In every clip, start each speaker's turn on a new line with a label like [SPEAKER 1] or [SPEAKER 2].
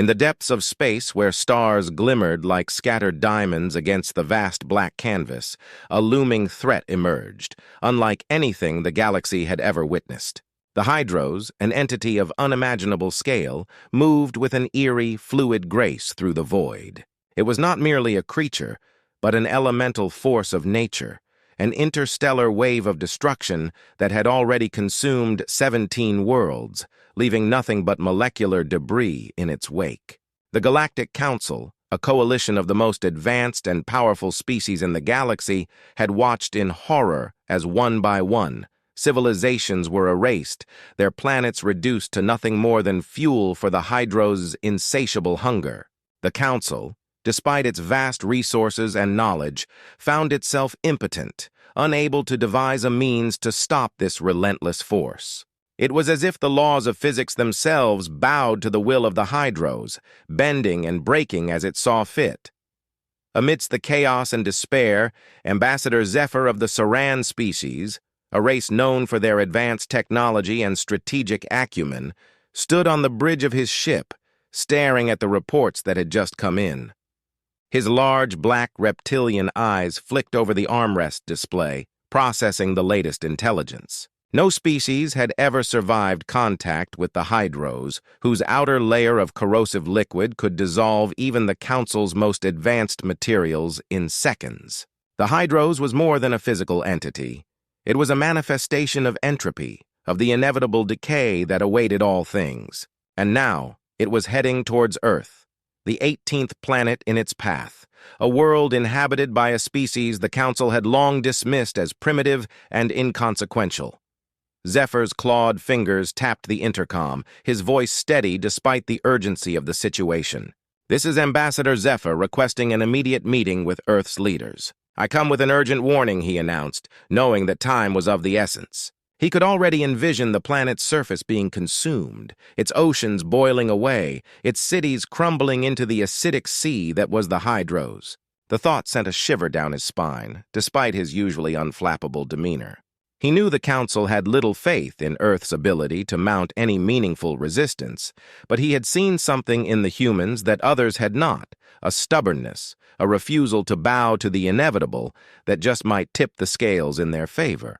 [SPEAKER 1] In the depths of space, where stars glimmered like scattered diamonds against the vast black canvas, a looming threat emerged, unlike anything the galaxy had ever witnessed. The Hydros, an entity of unimaginable scale, moved with an eerie, fluid grace through the void. It was not merely a creature, but an elemental force of nature, an interstellar wave of destruction that had already consumed 17 worlds, leaving nothing but molecular debris in its wake. The Galactic Council, a coalition of the most advanced and powerful species in the galaxy, had watched in horror as one by one, civilizations were erased, their planets reduced to nothing more than fuel for the Hydros' insatiable hunger. The Council, despite its vast resources and knowledge, found itself impotent, unable to devise a means to stop this relentless force. It was as if the laws of physics themselves bowed to the will of the Hydros, bending and breaking as it saw fit. Amidst the chaos and despair, Ambassador Zephyr of the Saran species, a race known for their advanced technology and strategic acumen, stood on the bridge of his ship, staring at the reports that had just come in. His large, black, reptilian eyes flicked over the armrest display, processing the latest intelligence. No species had ever survived contact with the Hydros, whose outer layer of corrosive liquid could dissolve even the Council's most advanced materials in seconds. The Hydros was more than a physical entity. It was a manifestation of entropy, of the inevitable decay that awaited all things. And now, it was heading towards Earth, the 18th planet in its path, a world inhabited by a species the Council had long dismissed as primitive and inconsequential. Zephyr's clawed fingers tapped the intercom, his voice steady despite the urgency of the situation. "This is Ambassador Zephyr requesting an immediate meeting with Earth's leaders. I come with an urgent warning," he announced, knowing that time was of the essence. He could already envision the planet's surface being consumed, its oceans boiling away, its cities crumbling into the acidic sea that was the Hydros. The thought sent a shiver down his spine, despite his usually unflappable demeanor. He knew the Council had little faith in Earth's ability to mount any meaningful resistance, but he had seen something in the humans that others had not, a stubbornness, a refusal to bow to the inevitable that just might tip the scales in their favor.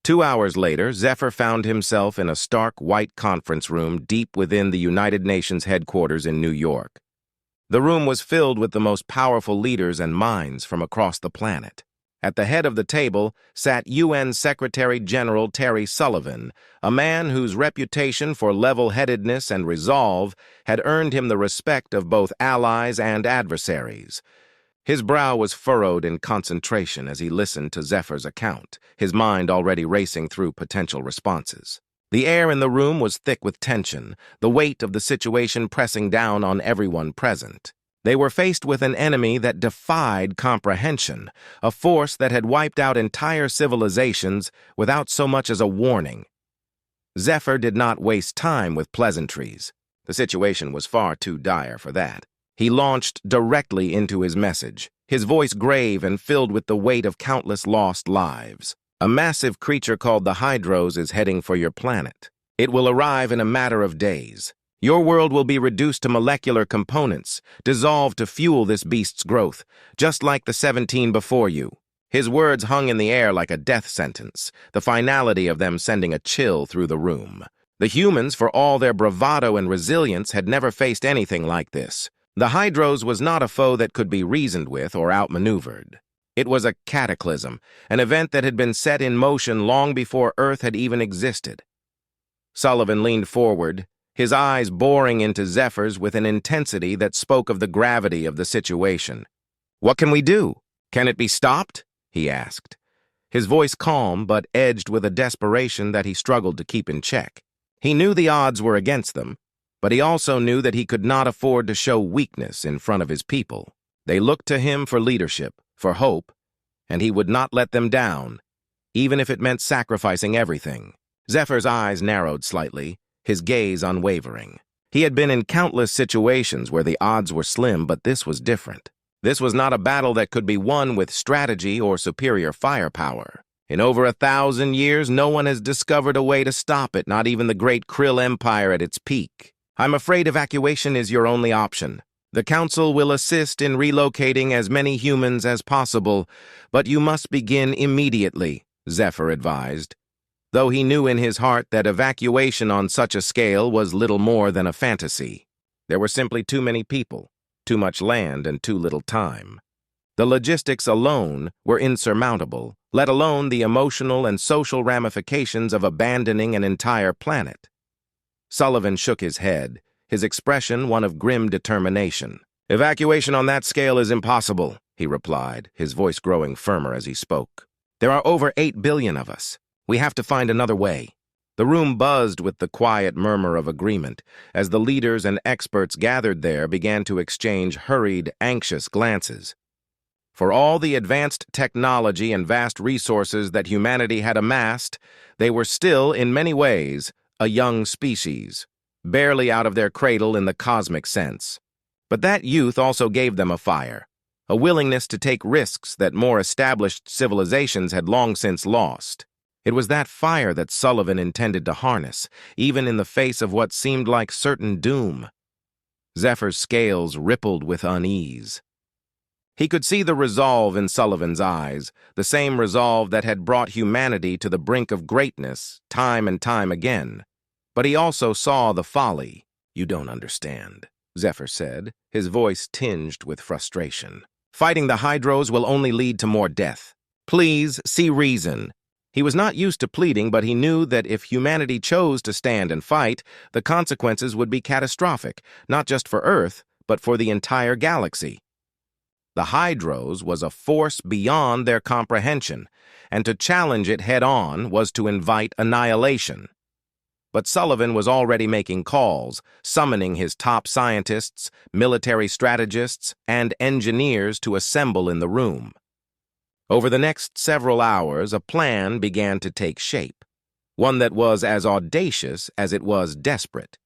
[SPEAKER 1] 2 hours later, Zephyr found himself in a stark white conference room deep within the United Nations headquarters in New York. The room was filled with the most powerful leaders and minds from across the planet. At the head of the table sat UN Secretary-General Terry Sullivan, a man whose reputation for level-headedness and resolve had earned him the respect of both allies and adversaries. His brow was furrowed in concentration as he listened to Zephyr's account, his mind already racing through potential responses. The air in the room was thick with tension, the weight of the situation pressing down on everyone present. They were faced with an enemy that defied comprehension, a force that had wiped out entire civilizations without so much as a warning. Zephyr did not waste time with pleasantries. The situation was far too dire for that. He launched directly into his message, his voice grave and filled with the weight of countless lost lives. "A massive creature called the Hydros is heading for your planet. It will arrive in a matter of days. Your world will be reduced to molecular components, dissolved to fuel this beast's growth, just like the 17 before you." His words hung in the air like a death sentence, the finality of them sending a chill through the room. The humans, for all their bravado and resilience, had never faced anything like this. The Hydros was not a foe that could be reasoned with or outmaneuvered. It was a cataclysm, an event that had been set in motion long before Earth had even existed. Sullivan leaned forward, his eyes boring into Zephyr's with an intensity that spoke of the gravity of the situation. "What can we do? Can it be stopped?" he asked. His voice calm but edged with a desperation that he struggled to keep in check. He knew the odds were against them, but he also knew that he could not afford to show weakness in front of his people. They looked to him for leadership, for hope, and he would not let them down, even if it meant sacrificing everything. Zephyr's eyes narrowed slightly, his gaze unwavering. He had been in countless situations where the odds were slim, but this was different. This was not a battle that could be won with strategy or superior firepower. In over 1,000 years, no one has discovered a way to stop it, not even the great Krill Empire at its peak. I'm afraid evacuation is your only option. The Council will assist in relocating as many humans as possible, but you must begin immediately, Zephyr advised, though he knew in his heart that evacuation on such a scale was little more than a fantasy. There were simply too many people, too much land, and too little time. The logistics alone were insurmountable, let alone the emotional and social ramifications of abandoning an entire planet. Sullivan shook his head, his expression one of grim determination. Evacuation on that scale is impossible, he replied, his voice growing firmer as he spoke. There are over 8 billion of us. We have to find another way. The room buzzed with the quiet murmur of agreement as the leaders and experts gathered there began to exchange hurried, anxious glances. For all the advanced technology and vast resources that humanity had amassed, they were still, in many ways, a young species, barely out of their cradle in the cosmic sense. But that youth also gave them a fire, a willingness to take risks that more established civilizations had long since lost. It was that fire that Sullivan intended to harness, even in the face of what seemed like certain doom. Zephyr's scales rippled with unease. He could see the resolve in Sullivan's eyes, the same resolve that had brought humanity to the brink of greatness time and time again. But he also saw the folly. You don't understand, Zephyr said, his voice tinged with frustration. Fighting the Hydros will only lead to more death. Please see reason. He was not used to pleading, but he knew that if humanity chose to stand and fight, the consequences would be catastrophic, not just for Earth, but for the entire galaxy. The Hydros was a force beyond their comprehension, and to challenge it head-on was to invite annihilation. But Sullivan was already making calls, summoning his top scientists, military strategists, and engineers to assemble in the room. Over the next several hours, a plan began to take shape, one that was as audacious as it was desperate.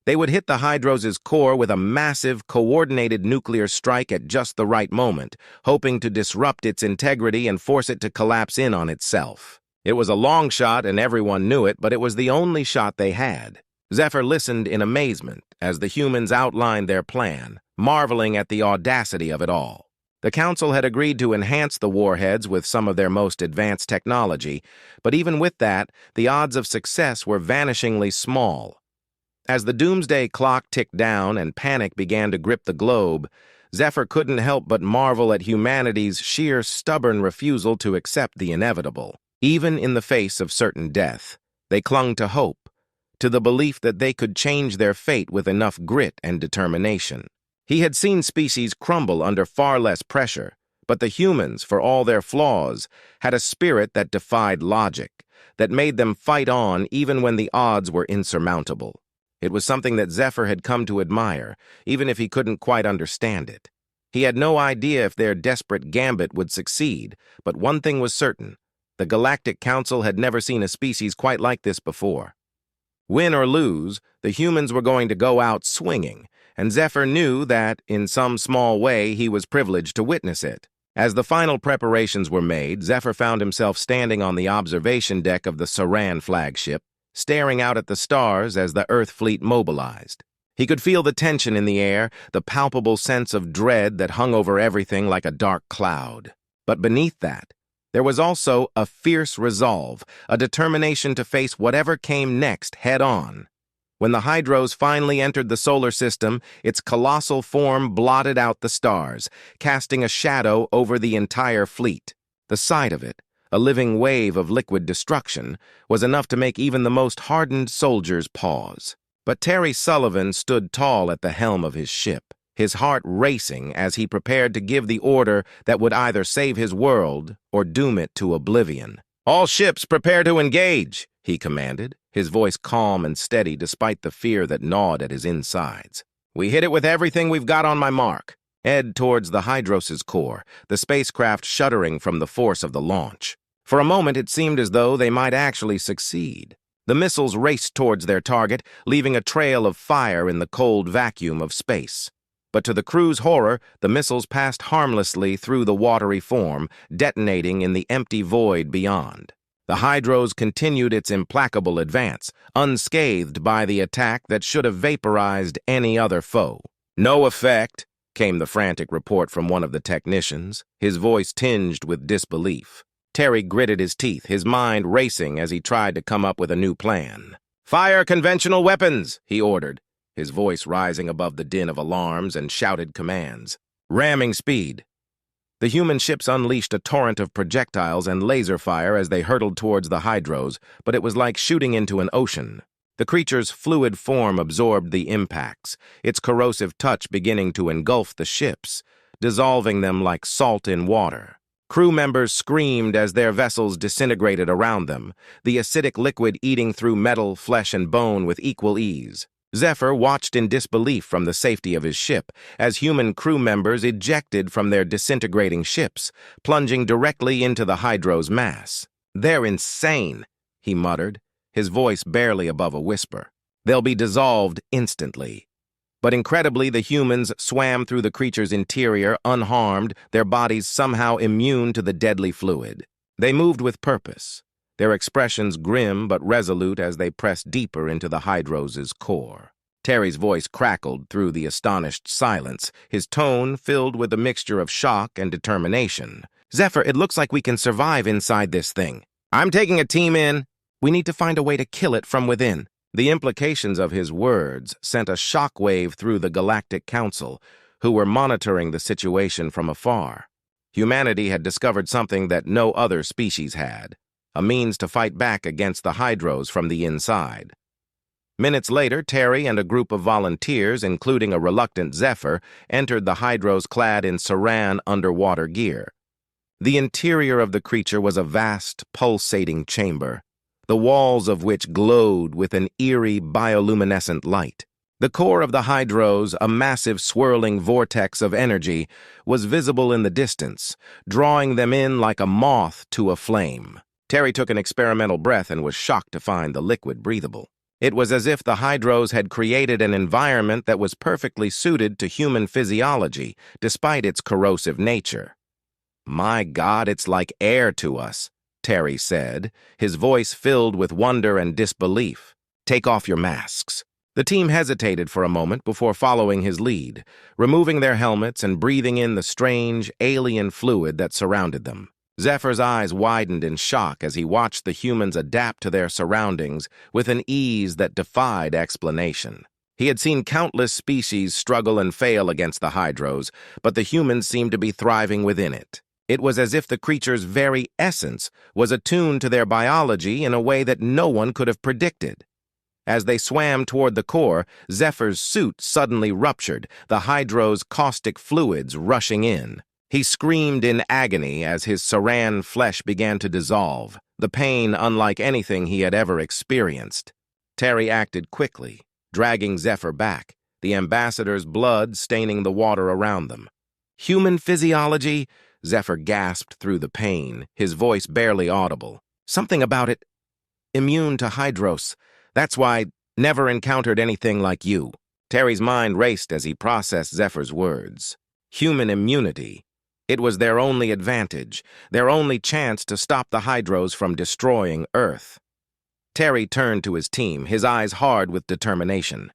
[SPEAKER 1] They would hit the Hydros' core with a massive, coordinated nuclear strike at just the right moment, hoping to disrupt its integrity and force it to collapse in on itself. It was a long shot and everyone knew it, but it was the only shot they had. Zephyr listened in amazement as the humans outlined their plan, marveling at the audacity of it all. The Council had agreed to enhance the warheads with some of their most advanced technology, but even with that, the odds of success were vanishingly small. As the doomsday clock ticked down and panic began to grip the globe, Zephyr couldn't help but marvel at humanity's sheer stubborn refusal to accept the inevitable. Even in the face of certain death, they clung to hope, to the belief that they could change their fate with enough grit and determination. He had seen species crumble under far less pressure, but the humans, for all their flaws, had a spirit that defied logic, that made them fight on even when the odds were insurmountable. It was something that Zephyr had come to admire, even if he couldn't quite understand it. He had no idea if their desperate gambit would succeed, but one thing was certain. The Galactic Council had never seen a species quite like this before. Win or lose, the humans were going to go out swinging, and Zephyr knew that, in some small way, he was privileged to witness it. As the final preparations were made, Zephyr found himself standing on the observation deck of the Saran flagship, staring out at the stars as the Earth fleet mobilized. He could feel the tension in the air, the palpable sense of dread that hung over everything like a dark cloud. But beneath that, there was also a fierce resolve, a determination to face whatever came next head-on. When the Hydros finally entered the solar system, its colossal form blotted out the stars, casting a shadow over the entire fleet. The sight of it, a living wave of liquid destruction, was enough to make even the most hardened soldiers pause. But Terry Sullivan stood tall at the helm of his ship, his heart racing as he prepared to give the order that would either save his world or doom it to oblivion. "All ships prepare to engage," he commanded, his voice calm and steady despite the fear that gnawed at his insides. "We hit it with everything we've got on my mark." Ed towards the Hydros' core, the spacecraft shuddering from the force of the launch. For a moment, it seemed as though they might actually succeed. The missiles raced towards their target, leaving a trail of fire in the cold vacuum of space. But to the crew's horror, the missiles passed harmlessly through the watery form, detonating in the empty void beyond. The Hydros continued its implacable advance, unscathed by the attack that should have vaporized any other foe. "No effect," came the frantic report from one of the technicians, his voice tinged with disbelief. Terry gritted his teeth, his mind racing as he tried to come up with a new plan. "Fire conventional weapons," he ordered, his voice rising above the din of alarms and shouted commands. Ramming speed. The human ships unleashed a torrent of projectiles and laser fire as they hurtled towards the Hydros, but it was like shooting into an ocean. The creature's fluid form absorbed the impacts, its corrosive touch beginning to engulf the ships, dissolving them like salt in water. Crew members screamed as their vessels disintegrated around them, the acidic liquid eating through metal, flesh, and bone with equal ease. Zephyr watched in disbelief from the safety of his ship as human crew members ejected from their disintegrating ships, plunging directly into the Hydro's mass. "They're insane," he muttered, his voice barely above a whisper. "They'll be dissolved instantly." But incredibly, the humans swam through the creature's interior unharmed, their bodies somehow immune to the deadly fluid. They moved with purpose, their expressions grim but resolute as they pressed deeper into the Hydros' core. Terry's voice crackled through the astonished silence, his tone filled with a mixture of shock and determination. "Zephyr, it looks like we can survive inside this thing. I'm taking a team in. We need to find a way to kill it from within." The implications of his words sent a shockwave through the Galactic Council, who were monitoring the situation from afar. Humanity had discovered something that no other species had, a means to fight back against the Hydros from the inside. Minutes later, Terry and a group of volunteers, including a reluctant Zephyr, entered the Hydros clad in Saran underwater gear. The interior of the creature was a vast, pulsating chamber, the walls of which glowed with an eerie bioluminescent light. The core of the Hydros, a massive swirling vortex of energy, was visible in the distance, drawing them in like a moth to a flame. Terry took an experimental breath and was shocked to find the liquid breathable. It was as if the Hydros had created an environment that was perfectly suited to human physiology, despite its corrosive nature. "My God, it's like air to us," Terry said, his voice filled with wonder and disbelief. "Take off your masks." The team hesitated for a moment before following his lead, removing their helmets and breathing in the strange, alien fluid that surrounded them. Zephyr's eyes widened in shock as he watched the humans adapt to their surroundings with an ease that defied explanation. He had seen countless species struggle and fail against the Hydros, but the humans seemed to be thriving within it. It was as if the creature's very essence was attuned to their biology in a way that no one could have predicted. As they swam toward the core, Zephyr's suit suddenly ruptured, the Hydro's caustic fluids rushing in. He screamed in agony as his Saran flesh began to dissolve, the pain unlike anything he had ever experienced. Terry acted quickly, dragging Zephyr back, the ambassador's blood staining the water around them. "Human physiology?" Zephyr gasped through the pain, his voice barely audible. "Something about it. Immune to Hydros. That's why never encountered anything like you." Terry's mind raced as he processed Zephyr's words. Human immunity. It was their only advantage, their only chance to stop the Hydros from destroying Earth. Terry turned to his team, his eyes hard with determination.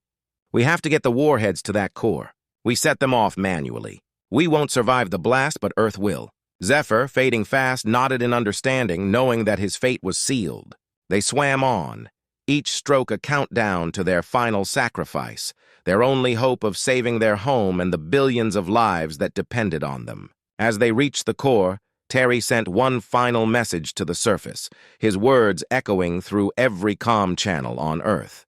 [SPEAKER 1] "We have to get the warheads to that core. We set them off manually. We won't survive the blast, but Earth will." Zephyr, fading fast, nodded in understanding, knowing that his fate was sealed. They swam on, each stroke a countdown to their final sacrifice, their only hope of saving their home and the billions of lives that depended on them. As they reached the core, Terry sent one final message to the surface, his words echoing through every comm channel on Earth.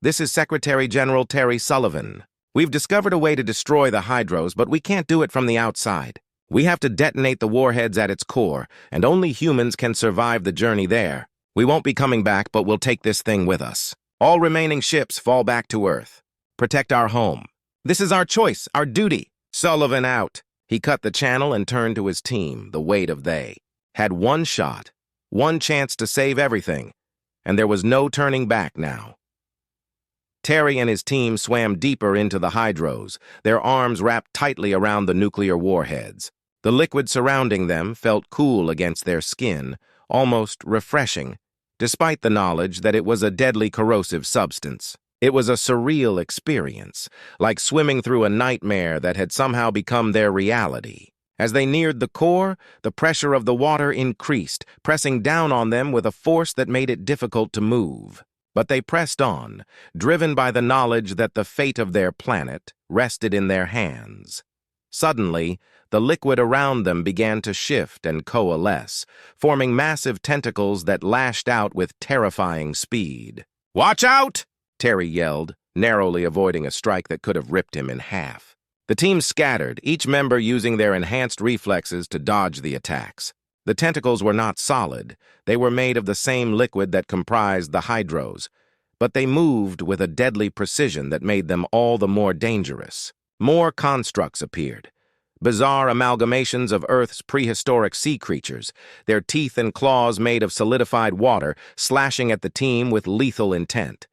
[SPEAKER 1] "This is Secretary General Terry Sullivan. We've discovered a way to destroy the Hydros, but we can't do it from the outside. We have to detonate the warheads at its core, and only humans can survive the journey there. We won't be coming back, but we'll take this thing with us. All remaining ships fall back to Earth. Protect our home. This is our choice, our duty." Sullivan out. He cut the channel and turned to his team, the weight of they. Had one shot, one chance to save everything, and there was no turning back now. Terry and his team swam deeper into the Hydros, their arms wrapped tightly around the nuclear warheads. The liquid surrounding them felt cool against their skin, almost refreshing, despite the knowledge that it was a deadly corrosive substance. It was a surreal experience, like swimming through a nightmare that had somehow become their reality. As they neared the core, the pressure of the water increased, pressing down on them with a force that made it difficult to move. But they pressed on, driven by the knowledge that the fate of their planet rested in their hands. Suddenly, the liquid around them began to shift and coalesce, forming massive tentacles that lashed out with terrifying speed. "Watch out!" Terry yelled, narrowly avoiding a strike that could have ripped him in half. The team scattered, each member using their enhanced reflexes to dodge the attacks. The tentacles were not solid. They were made of the same liquid that comprised the hydros, but they moved with a deadly precision that made them all the more dangerous. More constructs appeared. Bizarre amalgamations of Earth's prehistoric sea creatures, their teeth and claws made of solidified water, slashing at the team with lethal intent.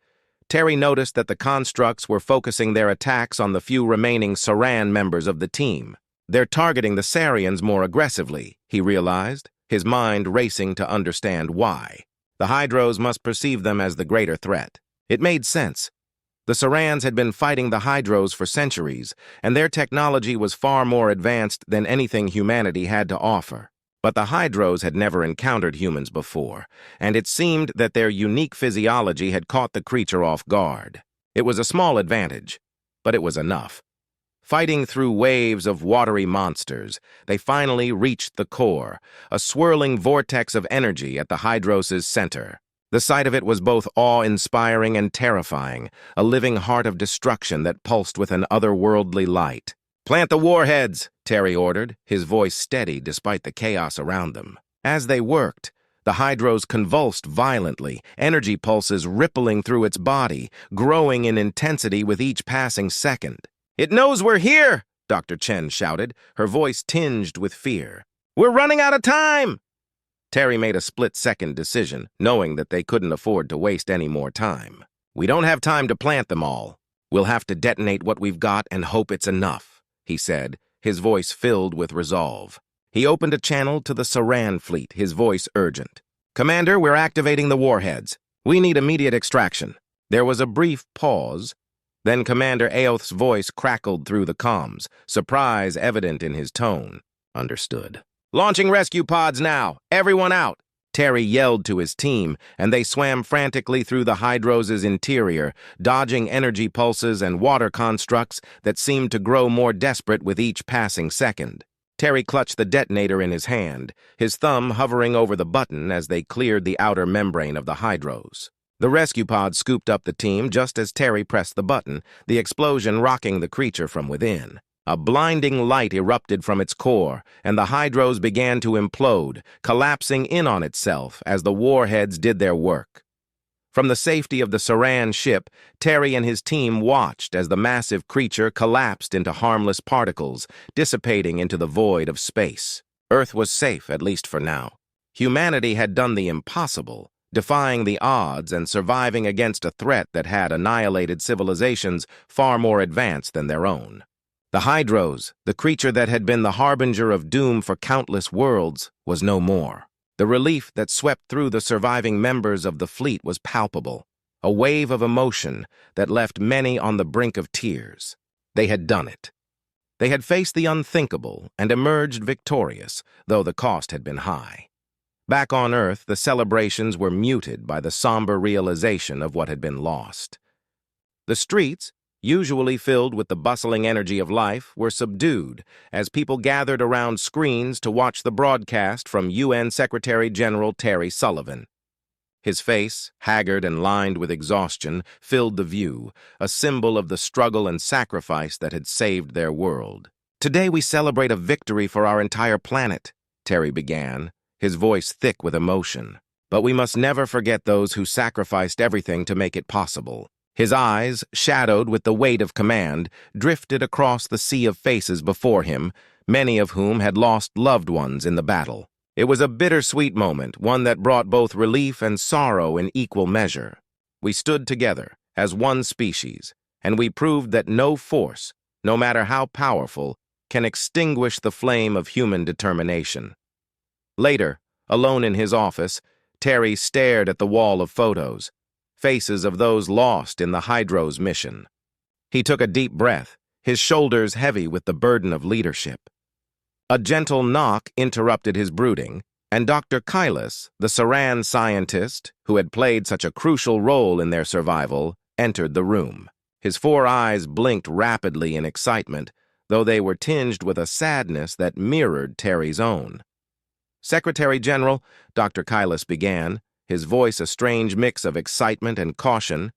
[SPEAKER 1] Terry noticed that the constructs were focusing their attacks on the few remaining Saran members of the team. They're targeting the Sarians more aggressively, he realized, his mind racing to understand why. The Hydros must perceive them as the greater threat. It made sense. The Sarans had been fighting the Hydros for centuries, and their technology was far more advanced than anything humanity had to offer. But the Hydros had never encountered humans before, and it seemed that their unique physiology had caught the creature off guard. It was a small advantage, but it was enough. Fighting through waves of watery monsters, they finally reached the core, a swirling vortex of energy at the Hydros' center. The sight of it was both awe-inspiring and terrifying, a living heart of destruction that pulsed with an otherworldly light. "Plant the warheads," Terry ordered, his voice steady despite the chaos around them. As they worked, the Hydros convulsed violently, energy pulses rippling through its body, growing in intensity with each passing second. "It knows we're here!" Dr. Chen shouted, her voice tinged with fear. "We're running out of time!" Terry made a split-second decision, knowing that they couldn't afford to waste any more time. "We don't have time to plant them all. We'll have to detonate what we've got and hope it's enough," he said, his voice filled with resolve. He opened a channel to the Saran fleet, his voice urgent. "Commander, we're activating the warheads. We need immediate extraction." There was a brief pause. Then Commander Aoth's voice crackled through the comms, surprise evident in his tone. "Understood. Launching rescue pods now! Everyone out!" Terry yelled to his team, and they swam frantically through the Hydros' interior, dodging energy pulses and water constructs that seemed to grow more desperate with each passing second. Terry clutched the detonator in his hand, his thumb hovering over the button as they cleared the outer membrane of the Hydros. The rescue pod scooped up the team just as Terry pressed the button, the explosion rocking the creature from within. A blinding light erupted from its core, and the Hydros began to implode, collapsing in on itself as the warheads did their work. From the safety of the Saran ship, Terry and his team watched as the massive creature collapsed into harmless particles, dissipating into the void of space. Earth was safe, at least for now. Humanity had done the impossible, defying the odds and surviving against a threat that had annihilated civilizations far more advanced than their own. The Hydros, the creature that had been the harbinger of doom for countless worlds, was no more. The relief that swept through the surviving members of the fleet was palpable, a wave of emotion that left many on the brink of tears. They had done it. They had faced the unthinkable and emerged victorious, though the cost had been high. Back on Earth, the celebrations were muted by the somber realization of what had been lost. The streets, usually filled with the bustling energy of life, were subdued as people gathered around screens to watch the broadcast from UN Secretary-General Terry Sullivan. His face, haggard and lined with exhaustion, filled the view, a symbol of the struggle and sacrifice that had saved their world. "Today we celebrate a victory for our entire planet," Terry began, his voice thick with emotion. "But we must never forget those who sacrificed everything to make it possible." His eyes, shadowed with the weight of command, drifted across the sea of faces before him, many of whom had lost loved ones in the battle. It was a bittersweet moment, one that brought both relief and sorrow in equal measure. We stood together, as one species, and we proved that no force, no matter how powerful, can extinguish the flame of human determination. Later, Alone in his office, Terry stared at the wall of photos, faces of those lost in the Hydro's mission. He took a deep breath, his shoulders heavy with the burden of leadership. A gentle knock interrupted his brooding, and Dr. Kailas, the Saran scientist who had played such a crucial role in their survival, entered the room. His 4 eyes blinked rapidly in excitement, though they were tinged with a sadness that mirrored Terry's own. "Secretary General," Dr. Kailas began, his voice a strange mix of excitement and caution,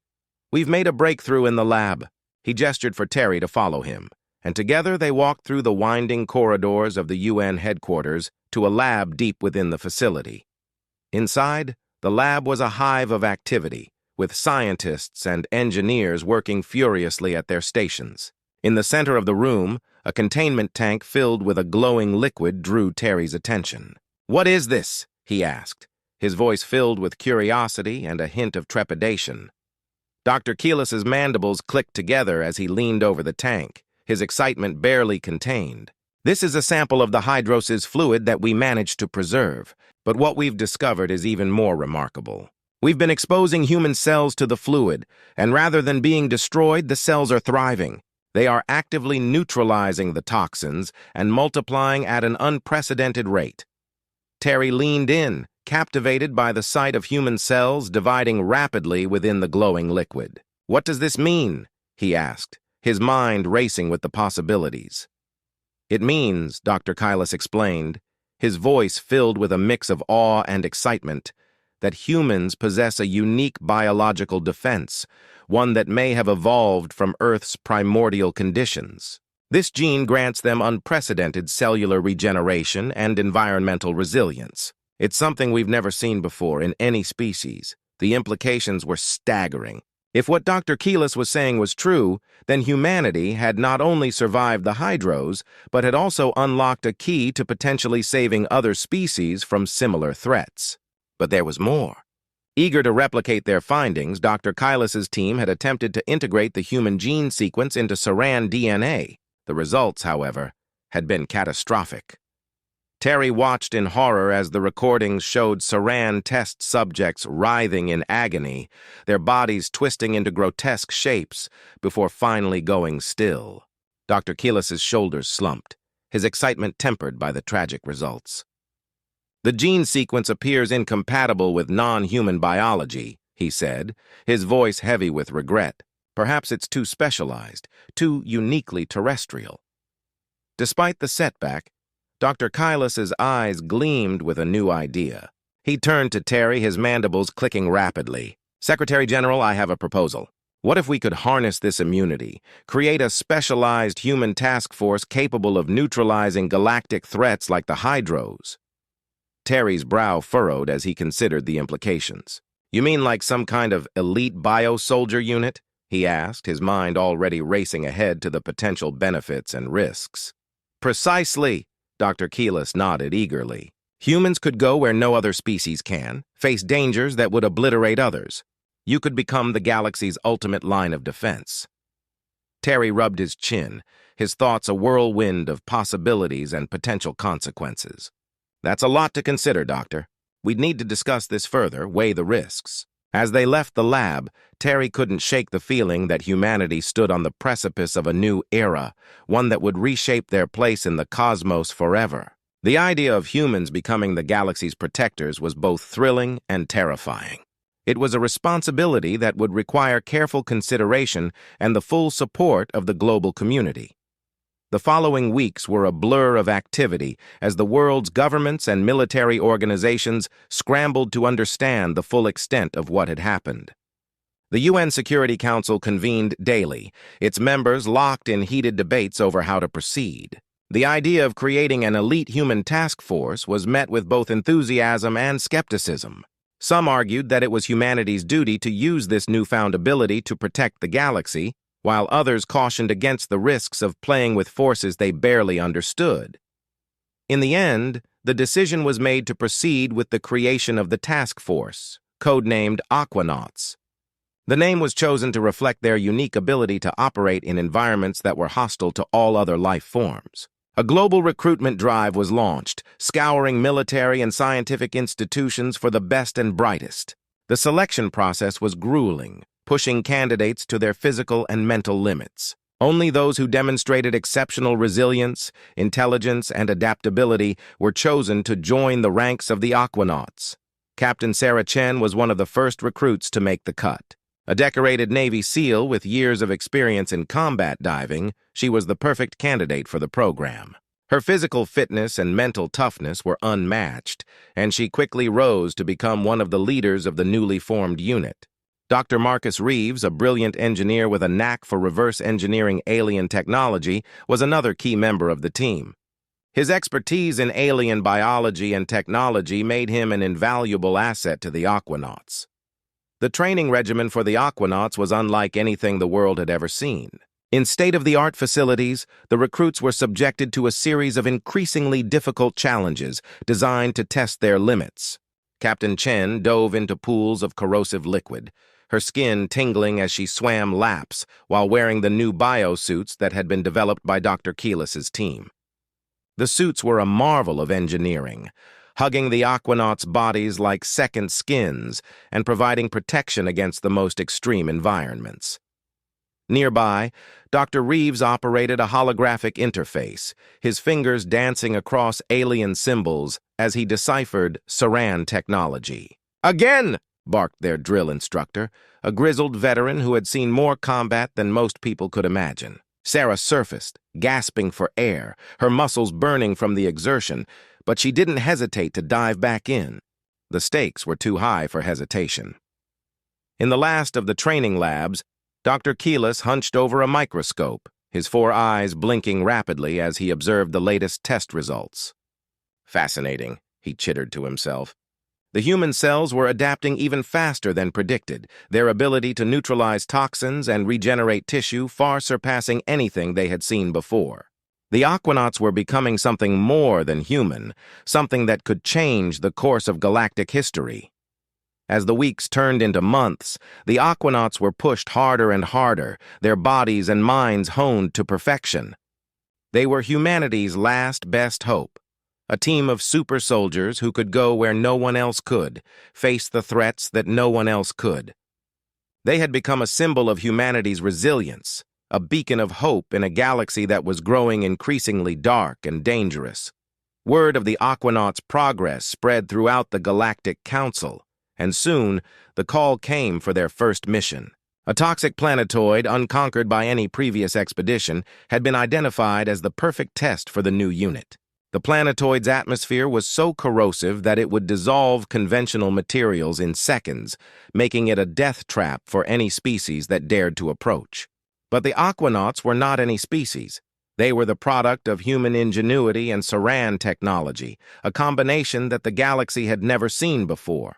[SPEAKER 1] "we've made a breakthrough in the lab." He gestured for Terry to follow him, and together they walked through the winding corridors of the UN headquarters to a lab deep within the facility. Inside, the lab was a hive of activity, with scientists and engineers working furiously at their stations. In the center of the room, a containment tank filled with a glowing liquid drew Terry's attention. "What is this?" he asked, his voice filled with curiosity and a hint of trepidation. Dr. Kailas's mandibles clicked together as he leaned over the tank, his excitement barely contained. "This is a sample of the Hydros's fluid that we managed to preserve, but what we've discovered is even more remarkable. We've been exposing human cells to the fluid, and rather than being destroyed, the cells are thriving. They are actively neutralizing the toxins and multiplying at an unprecedented rate." Terry leaned in, captivated by the sight of human cells dividing rapidly within the glowing liquid. "What does this mean?" he asked, his mind racing with the possibilities. "It means," Dr. Kailas explained, his voice filled with a mix of awe and excitement, "that humans possess a unique biological defense, one that may have evolved from Earth's primordial conditions. This gene grants them unprecedented cellular regeneration and environmental resilience. It's something we've never seen before in any species." The implications were staggering. If what Dr. Kailas was saying was true, then humanity had not only survived the Hydros, but had also unlocked a key to potentially saving other species from similar threats. But there was more. Eager to replicate their findings, Dr. Kailas's team had attempted to integrate the human gene sequence into Saran DNA. The results, however, had been catastrophic. Terry watched in horror as the recordings showed Saran test subjects writhing in agony, their bodies twisting into grotesque shapes before finally going still. Dr. Kailas's shoulders slumped, his excitement tempered by the tragic results. "The gene sequence appears incompatible with non-human biology," he said, his voice heavy with regret. "Perhaps it's too specialized, too uniquely terrestrial." Despite the setback, Dr. Kailas's eyes gleamed with a new idea. He turned to Terry, his mandibles clicking rapidly. "Secretary General, I have a proposal. What if we could harness this immunity, create a specialized human task force capable of neutralizing galactic threats like the Hydros?" Terry's brow furrowed as he considered the implications. "You mean like some kind of elite bio-soldier unit?" he asked, his mind already racing ahead to the potential benefits and risks. "Precisely," Dr. Kailas nodded eagerly. "Humans could go where no other species can, face dangers that would obliterate others. You could become the galaxy's ultimate line of defense." Terry rubbed his chin, his thoughts a whirlwind of possibilities and potential consequences. "That's a lot to consider, Doctor. We'd need to discuss this further, weigh the risks." As they left the lab, Terry couldn't shake the feeling that humanity stood on the precipice of a new era, one that would reshape their place in the cosmos forever. The idea of humans becoming the galaxy's protectors was both thrilling and terrifying. It was a responsibility that would require careful consideration and the full support of the global community. The following weeks were a blur of activity as the world's governments and military organizations scrambled to understand the full extent of what had happened. The UN Security Council convened daily, its members locked in heated debates over how to proceed. The idea of creating an elite human task force was met with both enthusiasm and skepticism. Some argued that it was humanity's duty to use this newfound ability to protect the galaxy, while others cautioned against the risks of playing with forces they barely understood. In the end, the decision was made to proceed with the creation of the task force, codenamed Aquanauts. The name was chosen to reflect their unique ability to operate in environments that were hostile to all other life forms. A global recruitment drive was launched, scouring military and scientific institutions for the best and brightest. The selection process was grueling, pushing candidates to their physical and mental limits. Only those who demonstrated exceptional resilience, intelligence, and adaptability were chosen to join the ranks of the Aquanauts. Captain Sarah Chen was one of the first recruits to make the cut. A decorated Navy SEAL with years of experience in combat diving, she was the perfect candidate for the program. Her physical fitness and mental toughness were unmatched, and she quickly rose to become one of the leaders of the newly formed unit. Dr. Marcus Reeves, a brilliant engineer with a knack for reverse engineering alien technology, was another key member of the team. His expertise in alien biology and technology made him an invaluable asset to the Aquanauts. The training regimen for the Aquanauts was unlike anything the world had ever seen. In state-of-the-art facilities, the recruits were subjected to a series of increasingly difficult challenges designed to test their limits. Captain Chen dove into pools of corrosive liquid, her skin tingling as she swam laps while wearing the new biosuits that had been developed by Dr. Keelis's team. The suits were a marvel of engineering, hugging the Aquanauts' bodies like second skins and providing protection against the most extreme environments. Nearby, Dr. Reeves operated a holographic interface, his fingers dancing across alien symbols as he deciphered Saran technology. "Again!" barked their drill instructor, a grizzled veteran who had seen more combat than most people could imagine. Sarah surfaced, gasping for air, her muscles burning from the exertion, but she didn't hesitate to dive back in. The stakes were too high for hesitation. In the last of the training labs, Dr. Keelis hunched over a microscope, his 4 eyes blinking rapidly as he observed the latest test results. "Fascinating," he chittered to himself. The human cells were adapting even faster than predicted, their ability to neutralize toxins and regenerate tissue far surpassing anything they had seen before. The Aquanauts were becoming something more than human, something that could change the course of galactic history. As the weeks turned into months, the Aquanauts were pushed harder and harder, their bodies and minds honed to perfection. They were humanity's last best hope, a team of super soldiers who could go where no one else could, face the threats that no one else could. They had become a symbol of humanity's resilience, a beacon of hope in a galaxy that was growing increasingly dark and dangerous. Word of the Aquanauts' progress spread throughout the Galactic Council, and soon the call came for their first mission. A toxic planetoid, unconquered by any previous expedition, had been identified as the perfect test for the new unit. The planetoid's atmosphere was so corrosive that it would dissolve conventional materials in seconds, making it a death trap for any species that dared to approach. But the Aquanauts were not any species. They were the product of human ingenuity and Saran technology, a combination that the galaxy had never seen before.